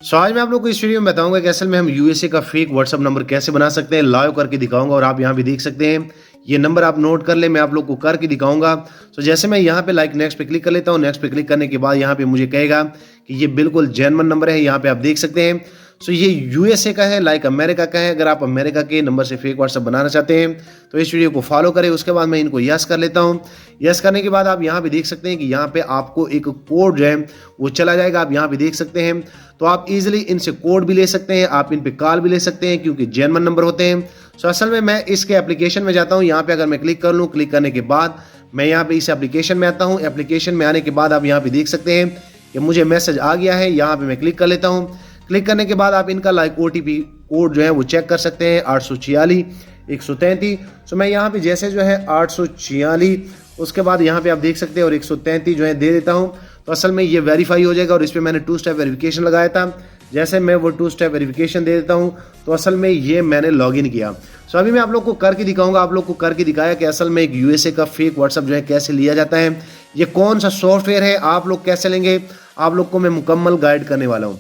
आज मैं आप लोग को इस वीडियो में बताऊंगा कि असल में हम यूएसए का फेक व्हाट्सअप नंबर कैसे बना सकते हैं, लाइव करके दिखाऊंगा। और आप यहाँ भी देख सकते हैं, ये नंबर आप नोट कर ले, मैं आप लोग को करके दिखाऊंगा। जैसे मैं यहाँ पे लाइक नेक्स्ट पे क्लिक कर लेता हूँ। नेक्स्ट पे क्लिक करने के बाद यहाँ पे मुझे कहेगा कि ये बिल्कुल जेन्युइन नंबर है। यहाँ पे आप देख सकते हैं। ये यूएसए का है, लाइक अमेरिका का है। अगर आप अमेरिका के नंबर से फेक व्हाट्सअप बनाना चाहते हैं तो इस वीडियो को फॉलो करें। उसके बाद मैं इनको यस कर लेता हूँ। यस करने के बाद आप यहाँ पे देख सकते हैं कि यहाँ पे आपको एक कोड जो है वो चला जाएगा। आप यहाँ पे देख सकते हैं। तो आप इजीली इनसे कोड भी ले सकते हैं, आप इन पे कॉल भी ले सकते हैं क्योंकि जेन्युइन नंबर होते हैं। असल में मैं इसके एप्लीकेशन में जाता हूँ। यहाँ पे अगर मैं क्लिक कर लूँ, क्लिक करने के बाद मैं यहाँ पे इस एप्लीकेशन में आता हूँ। एप्लीकेशन में आने के बाद आप यहाँ पे देख सकते हैं कि मुझे मैसेज आ गया है। यहाँ पे मैं क्लिक कर लेता हूँ। क्लिक करने के बाद आप इनका लाइक ओटीपी कोड जो है वो चेक कर सकते हैं, 846 133। मैं यहाँ पे जैसे जो है 846 उसके बाद यहाँ पे आप देख सकते हैं और 133 जो है दे देता हूँ। तो असल में ये वेरीफाई हो जाएगा और इस पर मैंने 2 स्टेप वेरिफिकेशन लगाया था। जैसे मैं वो 2 स्टेप वेरिफिकेशन दे देता हूँ तो असल में ये मैंने लॉगिन किया। अभी मैं आप लोग को करके दिखाऊंगा। आप लोग को करके दिखाया कि असल में एक यूएसए का फेक व्हाट्सअप जो है कैसे लिया जाता है, ये कौन सा सॉफ्टवेयर है, आप लोग कैसे लेंगे, आप लोग को मैं मुकम्मल गाइड करने वाला हूँ।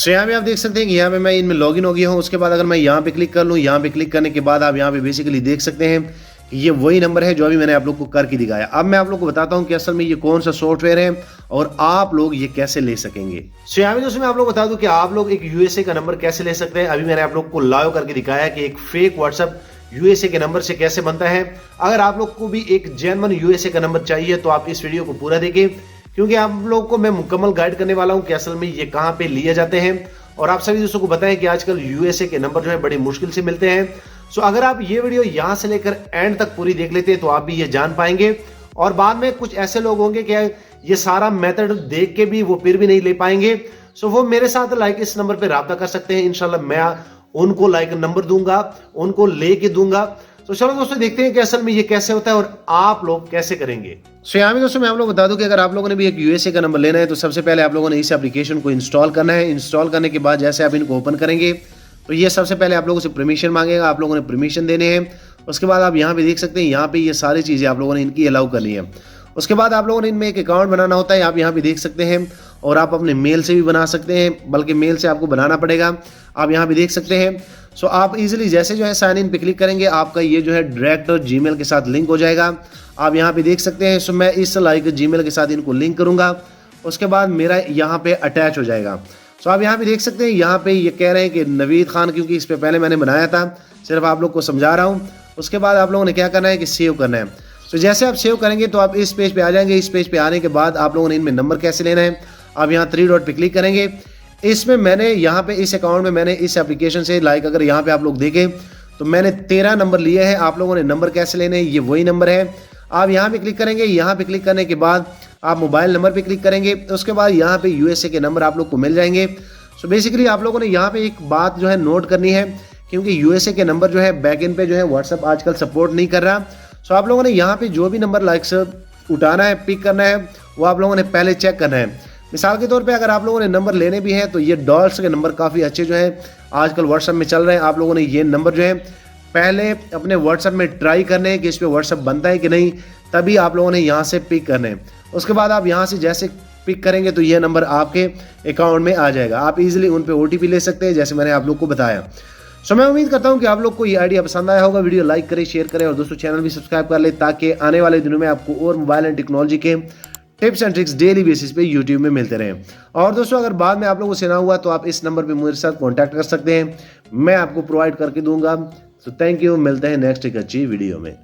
यहाँ पे आप देख सकते हैं कि यहाँ पे मैं इनमें लॉगिन हो गया हूँ। उसके बाद अगर मैं यहाँ पे क्लिक कर लूँ, यहाँ पे क्लिक करने के बाद आप यहाँ पे बेसिकली देख सकते हैं कि ये वही नंबर है जो अभी मैंने आप लोग को करके दिखाया। अब मैं आप लोग को बताता हूँ कि असल में ये कौन सा सॉफ्टवेयर है और आप लोग ये कैसे ले सकेंगे। यहाँ पे दोस्तों मैं आप लोग बता दूं कि आप लोग एक यूएसए का नंबर कैसे ले सकते हैं। अभी मैंने आप लोग को लाइव करके दिखाया कि एक फेक व्हाट्सएप यूएसए के नंबर से कैसे बनता है। अगर आप लोग को भी एक जेन्युइन यूएसए का नंबर चाहिए तो आप इस वीडियो को पूरा देखें क्योंकि आप लोग को मैं मुकम्मल गाइड करने वाला हूं कि असल में ये कहां पे लिए जाते हैं। और आप सभी दोस्तों को बताएं कि आजकल यूएसए के नंबर जो है बड़ी मुश्किल से मिलते हैं। अगर आप ये वीडियो यहां से लेकर एंड तक पूरी देख लेते हैं तो आप भी ये जान पाएंगे। और बाद में कुछ ऐसे लोग होंगे कि ये सारा मेथड देख के भी वो फिर भी नहीं ले पाएंगे। वो मेरे साथ लाइक इस नंबर पे राब्ता कर सकते हैं। इंशाल्लाह मैं उनको लाइक नंबर दूंगा, उनको लेके दूंगा। चलो दोस्तों देखते हैं कि असल में ये कैसे होता है और आप लोग कैसे करेंगे। यहाँ में दोस्तों मैं आप लोग बता दूं कि अगर आप लोगों ने भी एक यूएसए का नंबर लेना है तो सबसे पहले आप लोगों ने इस एप्लीकेशन को इंस्टॉल करना है। इंस्टॉल करने के बाद जैसे आप इनको ओपन करेंगे तो ये सबसे पहले आप लोगों से परमिशन मांगेगा, आप लोगों ने परमिशन देने हैं। उसके बाद आप यहाँ पे देख सकते हैं, यहाँ पे ये सारी चीज़ें आप लोगों ने इनकी अलाउ करनी है। उसके बाद आप लोगों ने इनमें एक अकाउंट बनाना होता है, आप यहाँ पे देख सकते हैं। और आप अपने मेल से भी बना सकते हैं, बल्कि मेल से आपको बनाना पड़ेगा। आप यहाँ पे देख सकते हैं। आप इजीली जैसे जो है साइन इन पे क्लिक करेंगे, आपका ये जो है डायरेक्ट जीमेल के साथ लिंक हो जाएगा। आप यहाँ पे देख सकते हैं। मैं इस लाइक जीमेल के साथ इनको लिंक करूँगा। उसके बाद मेरा यहाँ पे अटैच हो जाएगा। आप यहाँ पे देख सकते हैं, यहाँ पे ये कह रहे हैं कि नवीद खान, क्योंकि इस पे पहले मैंने बनाया था, सिर्फ आप लोग को समझा रहा हूँ। उसके बाद आप लोगों ने क्या करना है कि सेव करना है। जैसे आप सेव करेंगे तो आप इस पेज पे आ जाएंगे। इस पेज पे आने के बाद आप लोगों ने इनमें नंबर कैसे लेना है, आप यहाँ 3 डॉट पे क्लिक करेंगे। इसमें मैंने यहाँ पे इस अकाउंट में मैंने इस एप्लीकेशन से लाइक अगर यहाँ पे आप लोग देखें तो मैंने 13 नंबर लिए हैं। आप लोगों ने नंबर कैसे लेने हैं, ये वही नंबर है। आप यहाँ पे क्लिक करेंगे। यहाँ पे क्लिक करने के बाद आप मोबाइल नंबर पे क्लिक करेंगे। उसके बाद यहाँ पे यूएसए के नंबर आप लोग को मिल जाएंगे। बेसिकली आप लोगों ने यहाँ पे एक बात जो है नोट करनी है, क्योंकि यूएसए के नंबर जो है बैकएंड पे जो है व्हाट्सएप आजकल सपोर्ट नहीं कर रहा। आप लोगों ने यहाँ पे जो भी नंबर लाइक से उठाना है, पिक करना है, वो आप लोगों ने पहले चेक करना है। मिसाल के तौर पे अगर आप लोगों ने नंबर लेने भी हैं तो ये डॉल्स के नंबर काफ़ी अच्छे जो है आजकल व्हाट्सएप में चल रहे हैं। आप लोगों ने ये नंबर जो है पहले अपने व्हाट्सएप में ट्राई करने हैं कि इस पर व्हाट्सएप बनता है कि नहीं, तभी आप लोगों ने यहाँ से पिक करने हैं। उसके बाद आप यहाँ से जैसे पिक करेंगे तो ये नंबर आपके अकाउंट में आ जाएगा। आप इजीली उन पे ओटीपी ले सकते हैं, जैसे मैंने आप लोग को बताया। मैं उम्मीद करता हूँ कि आप लोग को ये आइडिया पसंद आया होगा। वीडियो लाइक करें, शेयर करें और दोस्तों चैनल भी सब्सक्राइब कर ले, ताकि आने वाले दिनों में आपको और मोबाइल एंड टेक्नोलॉजी के tips and tricks daily basis पे यूट्यूब में मिलते रहें। और दोस्तों अगर बाद में आप लोगों से ना हुआ तो आप इस नंबर पे मेरे साथ कांटेक्ट कर सकते हैं, मैं आपको प्रोवाइड करके दूंगा। थैंक यू, मिलते हैं नेक्स्ट एक अच्छी वीडियो में।